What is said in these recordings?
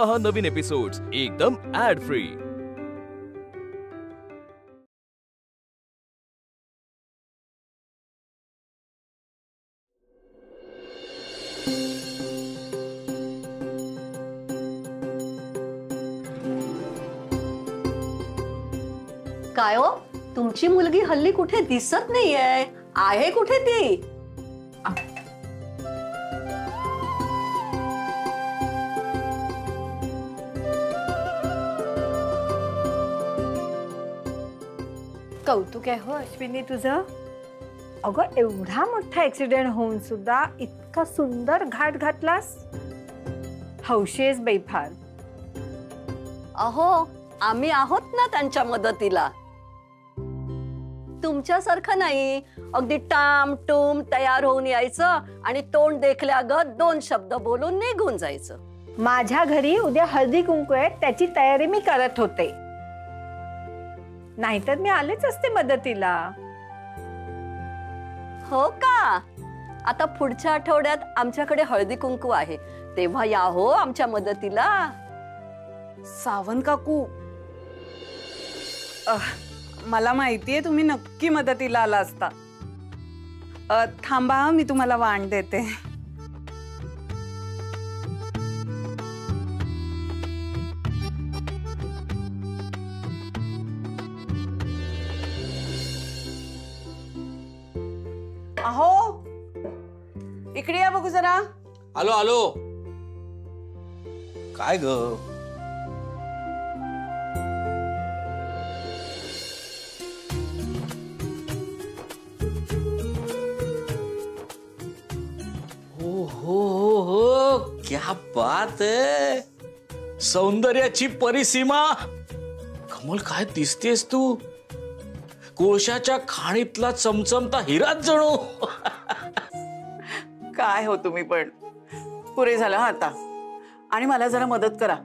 पहा नवीन एपिसोड्स एकदम add free. काय हो, तुमची मुलगी हल्ली कुठे दिसत नाहीये, आहे कुठे ती? कौतुक आहे हो अश्विनी तुझं। अगं एवढा मोठा ऍक्सिडेंट होऊन सुद्धा इतका सुंदर घाट घातलास, हौशी आहेस बाई फार। अहो, आम्ही आहोत ना त्यांच्या मदतीला। तुमच्यासारखं नाही अगदी टाम टूम तयार होऊन यायचं आणि तोंड देखल्यागत 2 शब्द बोलून निघून जायचं। माझ्या घरी उद्या हळदी कुंकू आहे, त्याची तयारी मी करत होते, नाहीतर मी आलेच असते मदतीला। हो का? आता पुढच्या आठवड्यात आमच्याकडे हळदी कुंकू आहे, तेव्हा या हो आमच्या मदतीला। सावंत काकू, मला माहितीये तुम्ही नक्की मदतीला आला असता। थांबा, मी तुम्हाला वाण देते। अहो, इकडे या बघू जरा। आलो आलो। काय ग? हो, क्या बात है, सौंदर्याची परिसीमा। कमल, काय दिसतेस तू? कोळशाच्या खाणीतला चमचमता हिराच जणू। काय हो तुम्ही पण, पुरे झालं आता। आणि मला जरा मदत करा,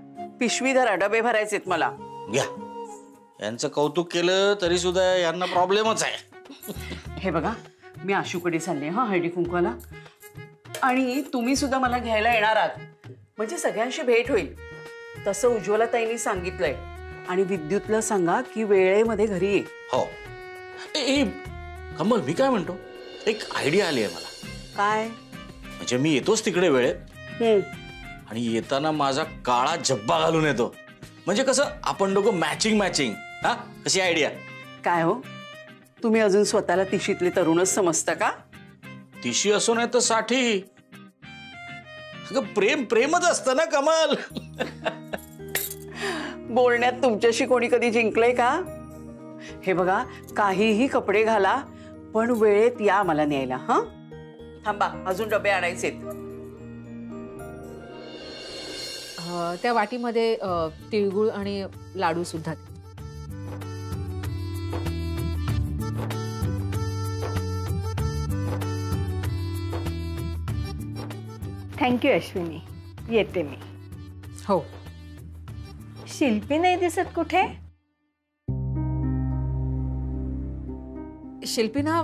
पिशवी धरा, डबे भरायचेत मला। घ्या, यांचं कौतुक केलं तरी सुद्धा यांना प्रॉब्लेमच आहे। हे बघा, मी आशूकडे चालले हा हळदी कुंकवाला, आणि तुम्ही सुद्धा मला घ्यायला येणार आहात, म्हणजे सगळ्यांशी भेट होईल। तसं उज्ज्वला ताईंनी सांगितलंय, आणि विद्युतला सांगा की वेळेमध्ये घरी ये। हो। कमल, मी काय म्हणतो, एक आयडिया आली आहे मला। काय? म्हणजे मी येतोच तिकडे वेळेत, आणि येताना माझा काळा जब्बा घालून येतो, म्हणजे कसं आपण दोघं मॅचिंग मॅचिंग। हा, कशी आयडिया? काय हो, तुम्ही अजून स्वतःला तिशीतले तरुणच समजता का? तिशी असो नाही तर साठी, अगं प्रेम प्रेमच असतं ना कमल। बोलण्यात तुमच्याशी कोणी कधी जिंकलंय का? हे बघा, काहीही कपडे घाला, पण वेळेत या मला न्यायला। हा, थांबा, अजून डबे आणायचेत। त्या वाटीमध्ये तिळगुळ आणि लाडू सुद्धा। थँक्यू अश्विनी, येते मी। हो। शिल्पी नाही दिसत कुठे? शिल्पी ना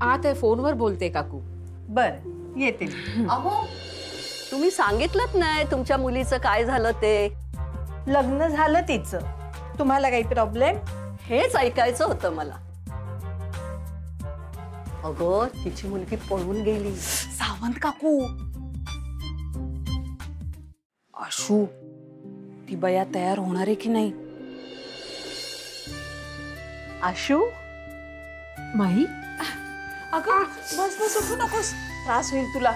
आत आहे, फोनवर बोलते काकू। बर, येते मी। अहो, तुम्ही सांगितलंच नाही तुमच्या मुलीचं काय झालं ते। लग्न झालं तिचं, तुम्हाला काही प्रॉब्लेम? हेच ऐकायचं होतं मला। अगं, तिची मुलगी पळून गेली। सावंत काकू, आशू, ती बया तयार होणार आहे की नाही? आशू, माही, अगं बस बस, उठू नकोस, त्रास होईल तुला।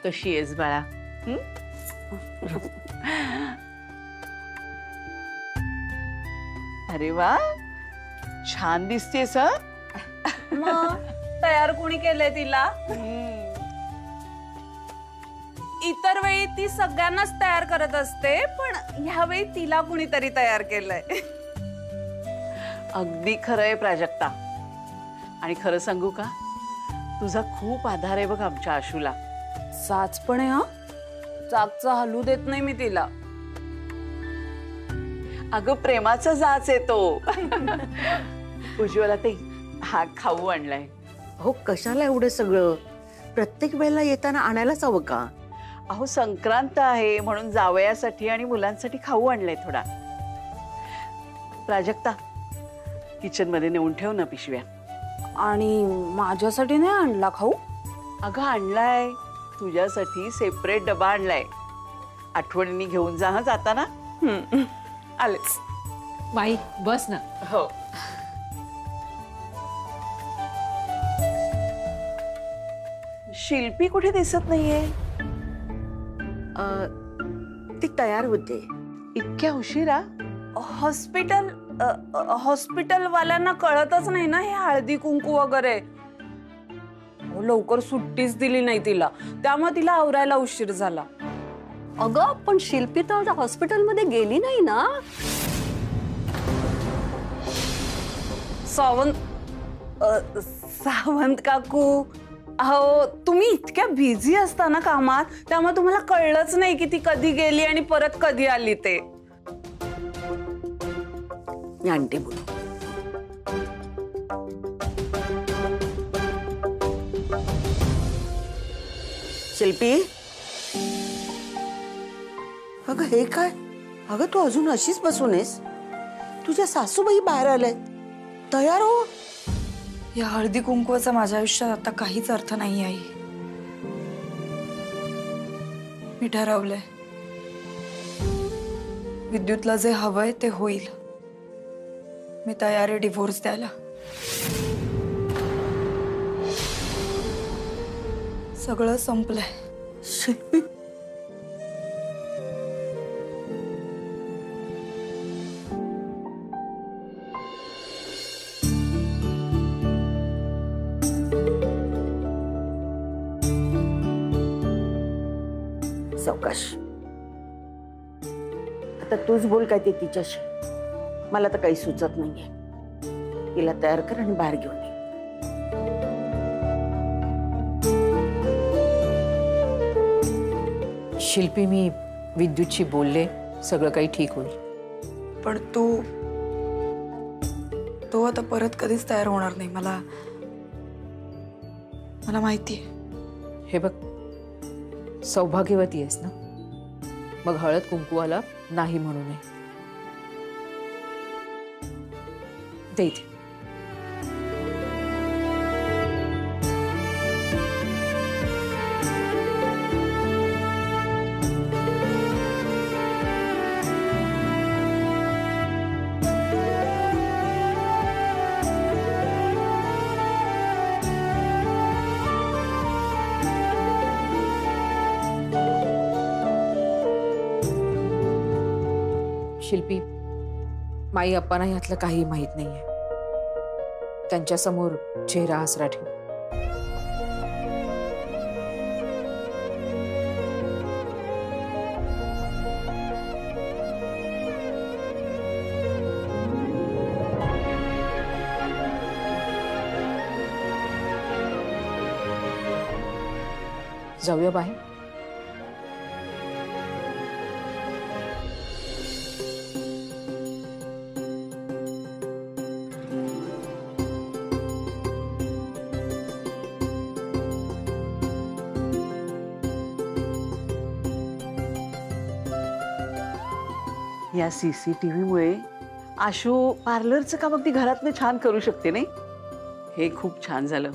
कशी आहेस बाळा? अरे वा, छान दिसतेस। मग तयार कोणी केलंय तिला? इतर वेळी ती सगळ्यांनाच तयार करत असते, पण ह्यावेळी तिला कुणीतरी तयार केलंय। अगदी खरंय प्राजक्ता, आणि खरं सांगू का, तुझा खूप आधार आहे बघ आमच्या आशूला। साचपण आहे, हा, चाकचा हलू देत नाही मी तिला। अगं प्रेमाचा जाच येतो। उज्ज्वला ताई, हा खाऊ आणलाय। हो, कशाला एवढं सगळं? प्रत्येक वेळेला येताना आणायलाच हवं का? अहो संक्रांत आहे म्हणून जावयासाठी आणि मुलांसाठी खाऊ आणलाय थोडा. प्राजक्ता किचन मध्ये नेऊन ठेव ना पिशव्या. आणि माझ्यासाठी नाही आणला खाऊ? अगं आणलाय तुझ्यासाठी सेपरेट डबा आणलाय. आठवणीने घेऊन जा हा जाताना. आलेच. माई बस ना. हो. शिल्पी कुठे दिसत नाहीये? ती तयार होते. इतक्या उशिरा? हॉस्पिटलवाल्यांना कळतच नाही ना हे हळदी कुंकू वगैरे. लवकर सुट्टीच दिली नाही तिला, त्यामुळे तिला आवरायला उशीर झाला. अगं पण शिल्पी तर हॉस्पिटलमध्ये गेली नाही ना. सावंत काकू, अहो तुम्ही इतक्या बिझी असता ना कामात, त्यामुळे तुम्हाला कळलंच नाही की ती कधी गेली आणि परत कधी आली ते. मी आणते बोल. शिल्पी, अगं हे काय? अगं तू अजून अशीच बसून आहेस? तुझ्या सासूबाई बाहेर आल्या, तयार हो. या हळदी कुंकवाचा माझ्या आयुष्यात आता काहीच अर्थ नाही आई. मी ठरवलंय, विद्युतला जे हवंय ते होईल. मी तयार आहे डिव्होर्स द्यायला. सगळं संपलंय. शिल्पी, सावकाश. आता तूच बोल काय ते तिच्याशी. मला तर काही सुचत नाहीये. तिला तयार कर आणि बाहेर घेऊन ये. शिल्पी, मी विद्युतशी बोलले, सगळं काही ठीक होईल. पण तो आता परत कधीच तयार होणार नाही. मला माहितीये. हे बघ, सौभाग्यवती आहेस ना, मग हळद कुंकवाला नाही म्हणू नये. दे इथे. शिल्पी, माई अप्पांना यातलं काही माहित नाहीये. त्यांच्या समोर चेहरा हसरा ठेव. जाऊया बाहेर. या CCTV मुळे आशू पार्लरचं काम अगदी घरातनं छान करू शकते नाही. हे खूप छान झालं.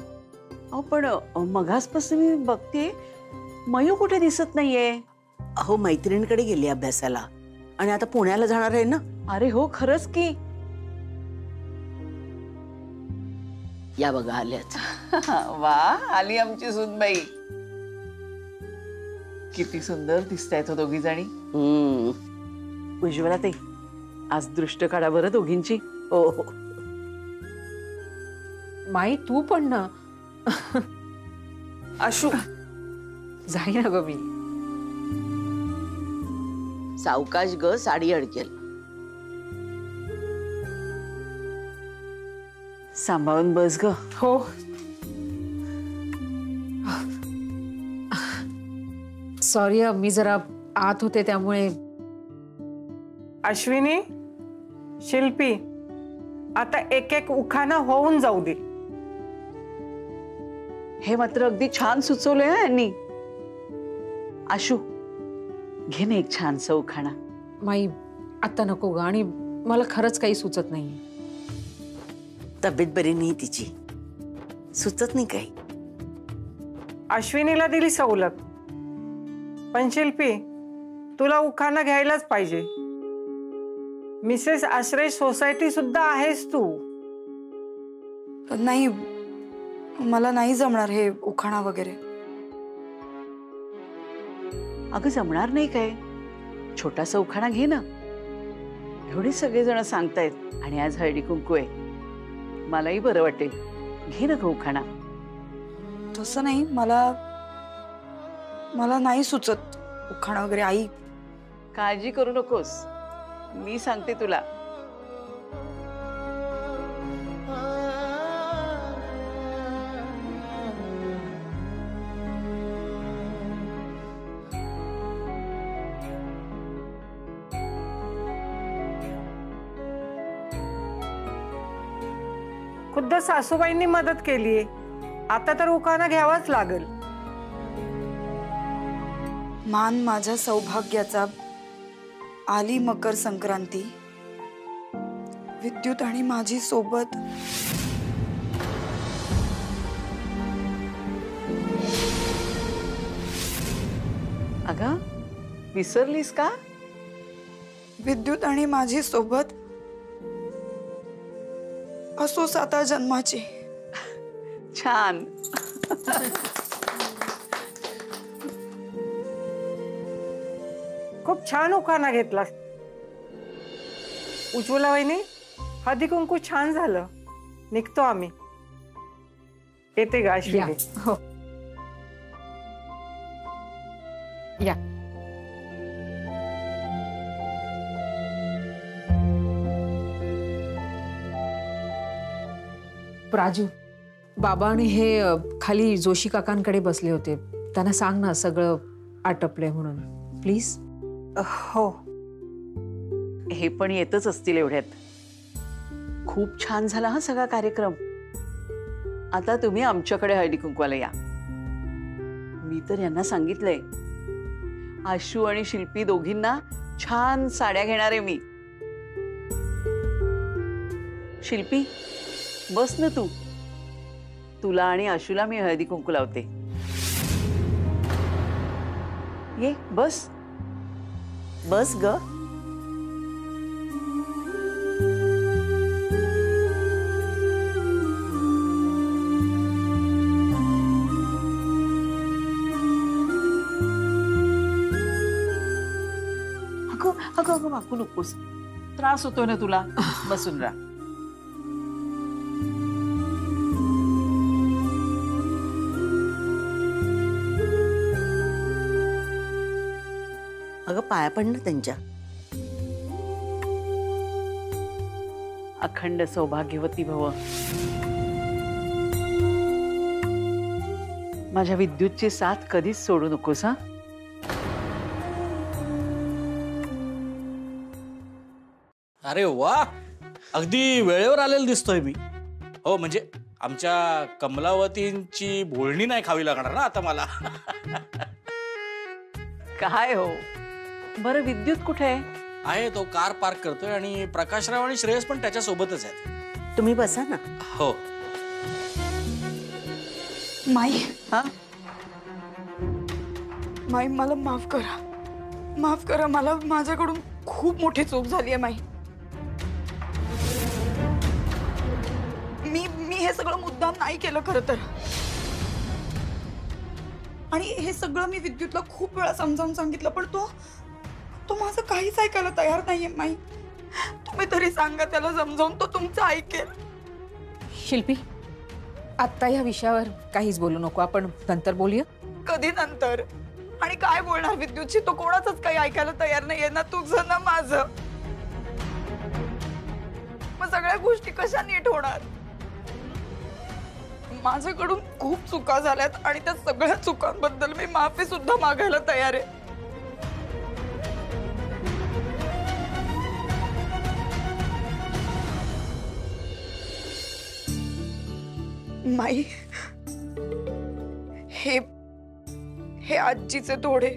अहो पण मगासपासून मी बघते मयू कुठे दिसत नाहीये. अहो मैत्रिणीकडे गेली अभ्यासाला आणि आता पुण्याला जाणार आहे ना. अरे हो, खरंच की. या बघा आल्याच. वा, आली आमची सुनबाई. किती सुंदर दिसतायत हो दोघी जणी. उज्ज्वला ताई, आज दृष्ट काढा बरं दोघींची. हो हो. माई तू पण ना. आशू, जाई ना ग मी. सावकाश ग, साडी अडकेल. सांभाळून बस ग. हो. सॉरी, मी जरा आत होते त्यामुळे. अश्विनी, शिल्पी, आता एक एक उखाणा होऊन जाऊ दे. हे मात्र अगदी छान सुचवलंय यांनी. आशू घे ना एक छानसा उखाणा. माई आता नको ग, आणि मला खरंच काही सुचत नाहीये. तब्येत बरी नाही तिची, सुचत नाही काही. अश्विनीला दिली सवलत, पण शिल्पी तुला उखाणा घ्यायलाच पाहिजे. मिसेस आश्रय सोसायटी सुद्धा आहेस तू. नाही, मला नाही जमणार हे उखाणा वगैरे. अगं जमणार नाही काय, छोटासा उखाणा घे ना. एवढे सगळेजण सांगतायत आणि आज हळदी कुंकू आहे, मलाही बरं वाटेल. घे ना ग उखाणा. तसं नाही, मला नाही सुचत उखाणा वगैरे. आई काळजी करू नकोस, मी सांगते तुला. खुद्द सासूबाईंनी मदत केलीये, आता तर उखाणा घ्यावाच लागेल. मान माझ्या सौभाग्याचा, आली मकर संक्रांती, विद्युत आणि माझी सोबत. अगं विसरलीस का? विद्युत आणि माझी सोबत असोच आता जन्माची. छान. खूप छान उखाणा घेतला उज्ज्वला वहिनी. हळदी कुंकू छान झालं, निघतो आम्ही. येते का अश्विनी? हो या. प्राजू, बाबा आणि हे खाली जोशी काकांकडे बसले होते, त्यांना सांग ना सगळं आटपलंय म्हणून प्लीज. हो. हे पण येतच असतील एवढ्यात. खूप छान झाला हा सगळा कार्यक्रम. आता तुम्ही आमच्याकडे हळदी कुंकवाला या. मी तर यांना सांगितलंय, आशू आणि शिल्पी दोघींना छान साड्या घेणार आहे मी. शिल्पी बस ना तू, तुला आणि आशूला मी हळदी कुंकू लावते. ये बस. बस ग. अगं अगं अगं वाकू नकोस, त्रास होतोय ना तुला. बसून राहा. अगं पाया पड ना त्यांच्या. अखंड सौभाग्यवती भव. माझ्या विद्युतची साथ कधीच सोडू नकोस हा. अरे वा, अगदी वेळेवर आलेला दिसतोय मी. हो म्हणजे आमच्या कमलावतींची बोलणी नाही खावी लागणार ना आता मला. काय हो, बरं विद्युत कुठे आहे? आहे तो कार पार्क करतोय, आणि प्रकाशराव आणि श्रेयस पण त्याच्या सोबतच आहेत. तुम्ही बसा ना. हो. माई, हा माई मला माफ करा, माफ करा. मला माझ्याकडून खूप मोठी चूक झाली आहे माई. मी हे सगळं मुद्दाम नाही केलं खरं तर. आणि हे सगळं मी विद्युतला खूप वेळा समजावून सांगितलं, पण तो माझं काहीच ऐकायला तयार नाहीये माई. तुम्ही तरी सांगा त्याला समजावून, तो तुमचं ऐकेल. शिल्पी, आत्ता या विषयावर काहीच बोलू नको, आपण नंतर बोलूया. कधी नंतर? आणि काय बोलणार विद्युतशी? तो कोणाचंच काही ऐकायला तयार नाहीये, ना तुझं ना माझं. मग सगळ्या गोष्टी कशा नीट होणार? माझ्याकडून खूप चुका झाल्यात आणि त्या सगळ्या चुकांबद्दल मी माफी सुद्धा मागायला तयार आहे. माई, हे आजीचे तोडे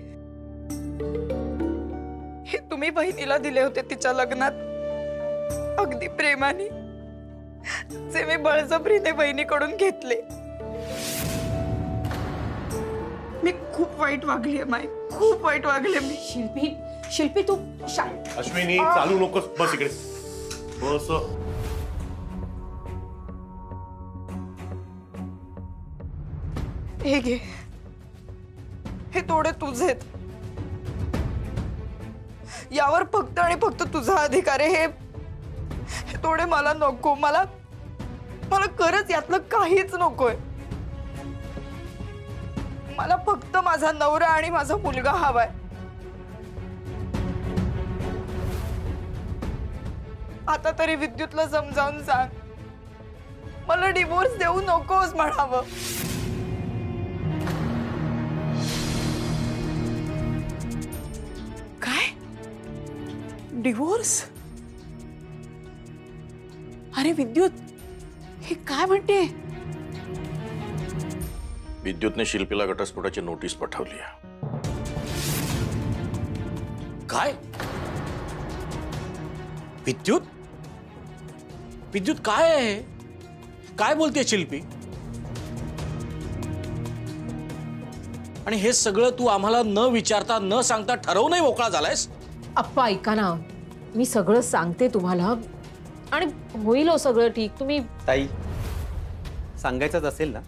हे तुम्ही बहिणीला दिले होते तिच्या लग्नात, अगदी प्रेमाने, जे मी बळजबरीने बहिणीकडून घेतले. मी खूप वाईट वागली आहे माई, खूप वाईट वागले मी. शिल्पी तू शांत. अश्विनी चालू नकोस, बस इकडे बस. हे घे, हे तोडे तुझेत. यावर फक्त आणि फक्त तुझा अधिकार आहे. हे तोडे मला नको. मला खरंच यातलं काहीच नकोय. मला फक्त माझा नवरा आणि माझा मुलगा हवाय. आता तरी विद्युतला समजावून सांग, मला डिवोर्स देऊ नकोस म्हणावं. काय डिवोर्स? अरे विद्युत, हे काय म्हणते? विद्युतने शिल्पीला घटस्फोटाची नोटीस पाठवली. काय? विद्युत विद्युत काय आहे? काय बोलते शिल्पी? आणि हे सगळं तू आम्हाला न विचारता न सांगता ठरवूनही मोकळा झालायस? अप्पा ऐका ना, मी सगळं सांगते तुम्हाला आणि होईल हो सगळं ठीक. तुम्ही ताई, सांगायचंच असेल ना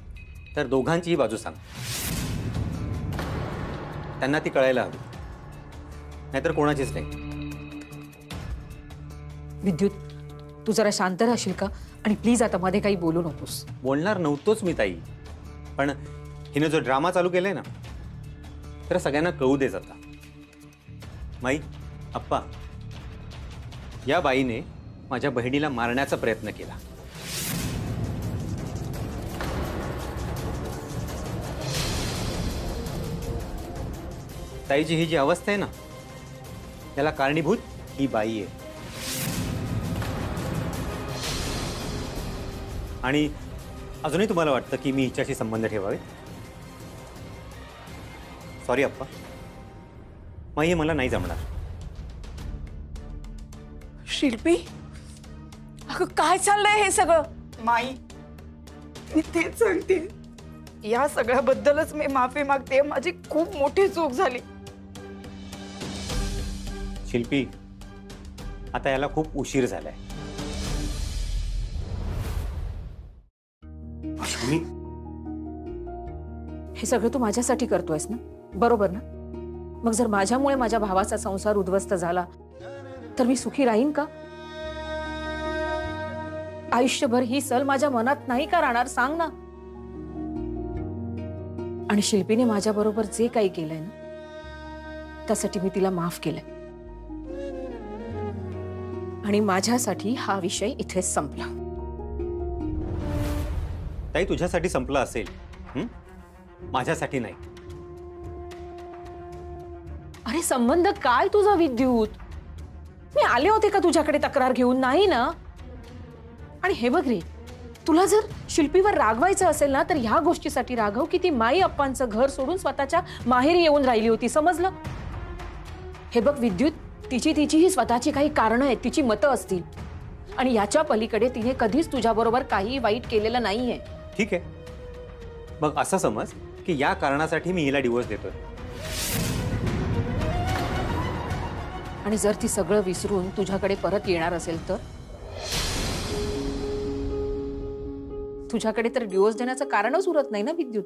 तर दोघांचीही बाजू सांग. त्यांना ती कळायला हवी, नाहीतर कोणाचीच नाही. विद्युत, तू जरा शांत राहशील का? आणि प्लीज आता मध्ये काही बोलू नकोस. बोलणार नव्हतोच मी ताई, पण हिने जो ड्रामा चालू केलाय ना, तर सगळ्यांना कळू दे जाता. माई, अप्पा, या बाईने माझ्या बहिणीला मारण्याचा प्रयत्न केला. ताईची ही जी अवस्था आहे ना, त्याला कारणीभूत ही बाई आहे. आणि अजूनही तुम्हाला वाटतं की मी हिच्याशी संबंध ठेवावे? सॉरी अप्पा, माई, हे मला नाही जमणार. शिल्पी, अगं काय चाललंय हे सगळं? माई, मी तेच सांगते, या सगळ्याबद्दलच मी माफी मागते. माझी खूप मोठी चूक झाली. शिल्पी, आता याला खूप उशीर झालाय. अश्विनी, हे सगळं तू माझ्यासाठी करतोयस ना, बरोबर ना? मग जर माझ्यामुळे माझ्या भावाचा संसार उद्ध्वस्त झाला तर मी सुखी राहीन का? आयुष्यभर ही सल माझ्या मनात नाही का राहणार? सांग ना. आणि शिल्पीने माझ्या बरोबर जे काही केलंय ना, त्यासाठी मी तिला माफ केलंय. आणि माझ्यासाठी हा विषय इथेच संपला. ताई, तुझ्यासाठी संपला असेल, माझ्यासाठी नाही. अरे संबंध काय तुझा विद्युत? मी आले होते का तुझ्याकडे तक्रार घेऊन? नाही ना. आणि हे बघ रे, तुला जर शिल्पीवर रागवायचं असेल ना, तर ह्या गोष्टीसाठी रागव की ती माई अप्पांचं घर सोडून स्वतःच्या माहेरी येऊन राहिली होती. समजलं? हे बघ विद्युत, तिचीही स्वतःची काही कारणं आहेत, तिची मतं असतील. आणि याच्या पलीकडे तिने कधीच तुझ्याबरोबर काही वाईट केलेलं नाहीये. ठीक आहे, मग असं समज की या कारणासाठी मी हिला डिवोर्स देतोय. आणि जर ती सगळं विसरून तुझ्याकडे परत येणार असेल तर? तुझ्याकडे तर डिवोर्स देण्याचं कारणच उरत नाही ना विद्युत.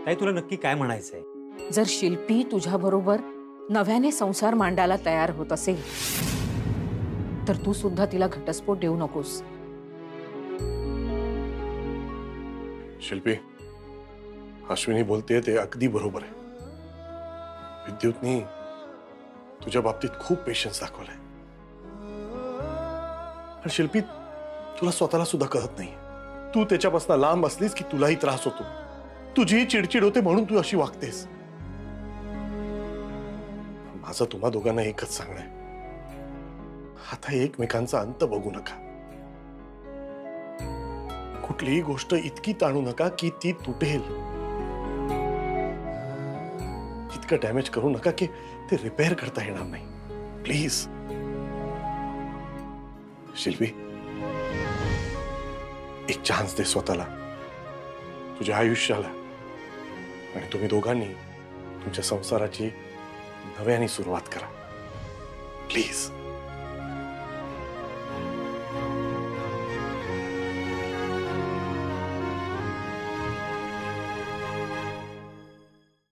ताई, तुला नक्की काय म्हणायचंय? जर शिल्पी तुझ्याबरोबर नव्याने संसार मांडायला तयार होत असेल तर तू सुद्धा तिला घटस्फोट देऊ नकोस. शिल्पी, अश्विनी बोलते ते अगदी बरोबर आहे. विद्युतनी तुझ्या बाबतीत खूप पेशन्स दाखवलाय. आणि शिल्पी, तुला स्वतःला सुद्धा कळत नाही, तू त्याच्यापासून लांब असलीस की तुलाही त्रास होतो. तुझीही चिडचिड होते म्हणून तू अशी वागतेस. माझं तुम्हा दोघांना एकच सांगणं आहे, आता एकमेकांचा अंत बघू नका. कुठलीही गोष्ट इतकी ताणू नका की ती तुटेल. इतकं डॅमेज करू नका की ते रिपेअर करता येणार नाही. प्लीज. शिल्पी, एक चान्स दे स्वतःला, तुझ्या आयुष्याला, आणि तुम्ही दोघांनी तुमच्या संसाराची नव्याने सुरुवात करा. प्लीज.